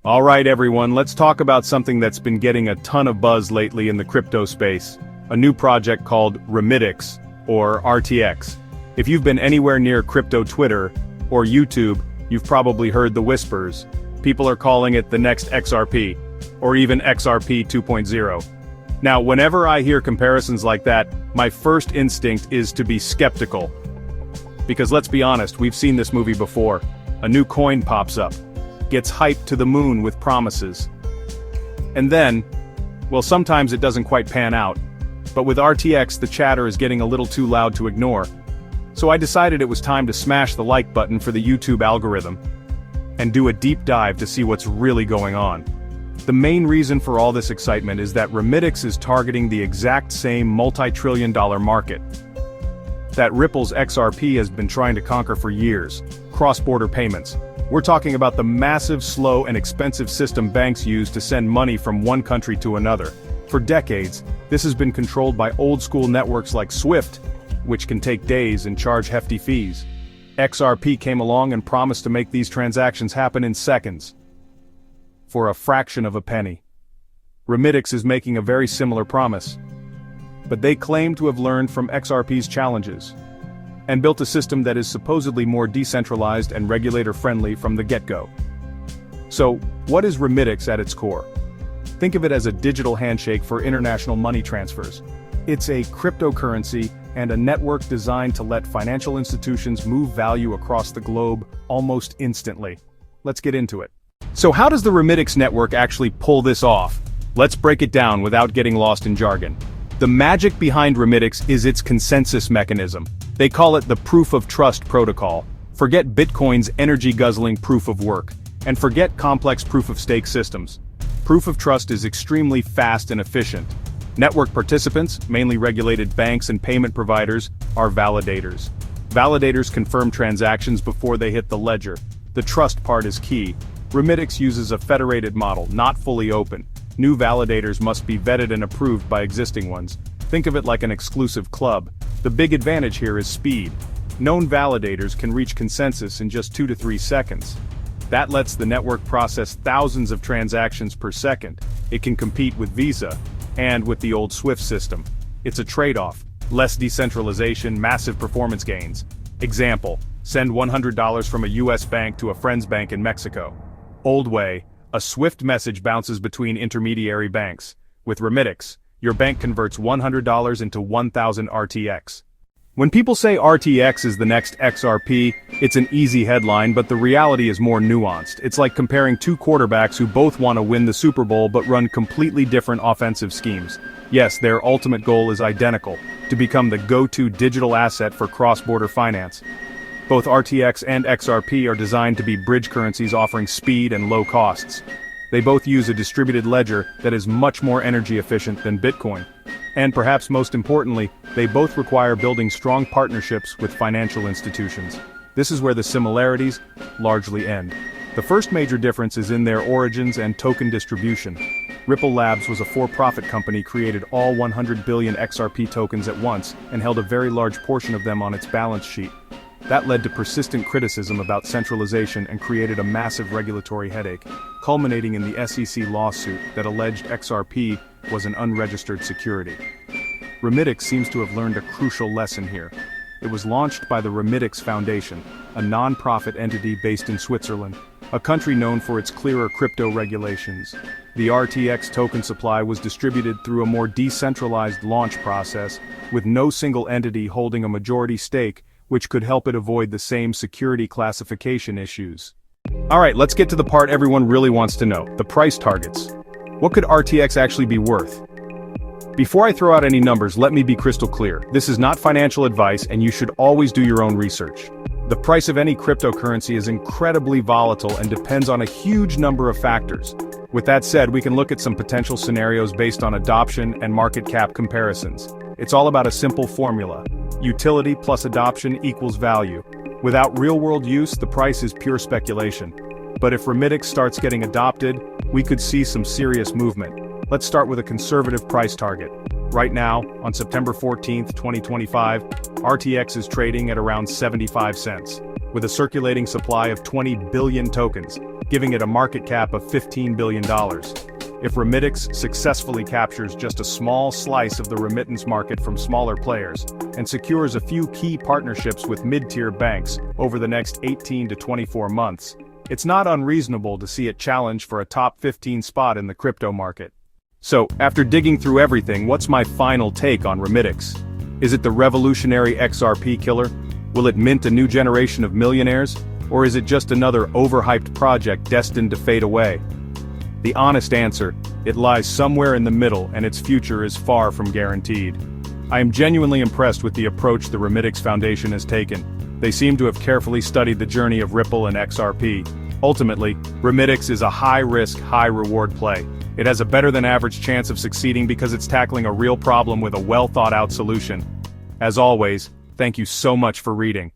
Alright everyone, let's talk about something that's been getting a ton of buzz lately in the crypto space. A new project called Remittix, or RTX. If you've been anywhere near crypto Twitter, or YouTube, you've probably heard the whispers. People are calling it the next XRP, or even XRP 2.0. Now, whenever I hear comparisons like that, my first instinct is to be skeptical. Because let's be honest, we've seen this movie before. A new coin pops up, gets hyped to the moon with promises. And then, well, sometimes it doesn't quite pan out. But with RTX, the chatter is getting a little too loud to ignore. So I decided it was time to smash the like button for the YouTube algorithm and do a deep dive to see what's really going on. The main reason for all this excitement is that Remittix is targeting the exact same multi-trillion-dollar market that Ripple's XRP has been trying to conquer for years: cross-border payments. We're talking about the massive, slow, and expensive system banks use to send money from one country to another. For decades, this has been controlled by old-school networks like SWIFT, which can take days and charge hefty fees. XRP came along and promised to make these transactions happen in seconds, for a fraction of a penny. Remittix is making a very similar promise. But they claim to have learned from XRP's challenges, and built a system that is supposedly more decentralized and regulator-friendly from the get-go. So, what is Remittix at its core? Think of it as a digital handshake for international money transfers. It's a cryptocurrency and a network designed to let financial institutions move value across the globe almost instantly. Let's get into it. So how does the Remittix network actually pull this off? Let's break it down without getting lost in jargon. The magic behind Remittix is its consensus mechanism. They call it the proof of trust protocol. Forget Bitcoin's energy-guzzling proof of work, and forget complex proof-of-stake systems. Proof of trust is extremely fast and efficient. Network participants, mainly regulated banks and payment providers, are validators. Validators confirm transactions before they hit the ledger. The trust part is key. Remittix uses a federated model, not fully open. New validators must be vetted and approved by existing ones. Think of it like an exclusive club. The big advantage here is speed. Known validators can reach consensus in just 2 to 3 seconds. That lets the network process thousands of transactions per second. It can compete with Visa, and with the old SWIFT system. It's a trade-off: less decentralization, massive performance gains. Example: send $100 from a US bank to a friend's bank in Mexico. Old way: a SWIFT message bounces between intermediary banks. With Remittix, your bank converts $100 into 1,000 RTX. When people say RTX is the next XRP, it's an easy headline, but the reality is more nuanced. It's like comparing two quarterbacks who both want to win the Super Bowl but run completely different offensive schemes. Yes, their ultimate goal is identical: to become the go-to digital asset for cross-border finance. Both RTX and XRP are designed to be bridge currencies offering speed and low costs. They both use a distributed ledger that is much more energy efficient than Bitcoin. And perhaps most importantly, they both require building strong partnerships with financial institutions. This is where the similarities largely end. The first major difference is in their origins and token distribution. Ripple Labs was a for-profit company, created all 100 billion XRP tokens at once, and held a very large portion of them on its balance sheet. That led to persistent criticism about centralization and created a massive regulatory headache, culminating in the SEC lawsuit that alleged XRP was an unregistered security. Remittix seems to have learned a crucial lesson here. It was launched by the Remittix Foundation, a non-profit entity based in Switzerland, a country known for its clearer crypto regulations. The RTX token supply was distributed through a more decentralized launch process, with no single entity holding a majority stake, which could help it avoid the same security classification issues. Alright, let's get to the part everyone really wants to know: the price targets. What could RTX actually be worth? Before I throw out any numbers, let me be crystal clear. This is not financial advice, and you should always do your own research. The price of any cryptocurrency is incredibly volatile and depends on a huge number of factors. With that said, we can look at some potential scenarios based on adoption and market cap comparisons. It's all about a simple formula: utility plus adoption equals value. Without real-world use, the price is pure speculation. But if Remittix starts getting adopted, we could see some serious movement. Let's start with a conservative price target. Right now, on September 14th, 2025, RTX is trading at around 75 cents. with a circulating supply of 20 billion tokens, giving it a market cap of $15 billion. If Remittix successfully captures just a small slice of the remittance market from smaller players, and secures a few key partnerships with mid-tier banks over the next 18 to 24 months, it's not unreasonable to see it challenge for a top 15 spot in the crypto market. So, after digging through everything, what's my final take on Remittix? Is it the revolutionary XRP killer? Will it mint a new generation of millionaires? Or is it just another overhyped project destined to fade away? The honest answer, it lies somewhere in the middle and its future is far from guaranteed. I am genuinely impressed with the approach the Remittix Foundation has taken. They seem to have carefully studied the journey of Ripple and XRP. Ultimately, Remittix is a high-risk, high-reward play. It has a better-than-average chance of succeeding because it's tackling a real problem with a well-thought-out solution. As always, thank you so much for reading.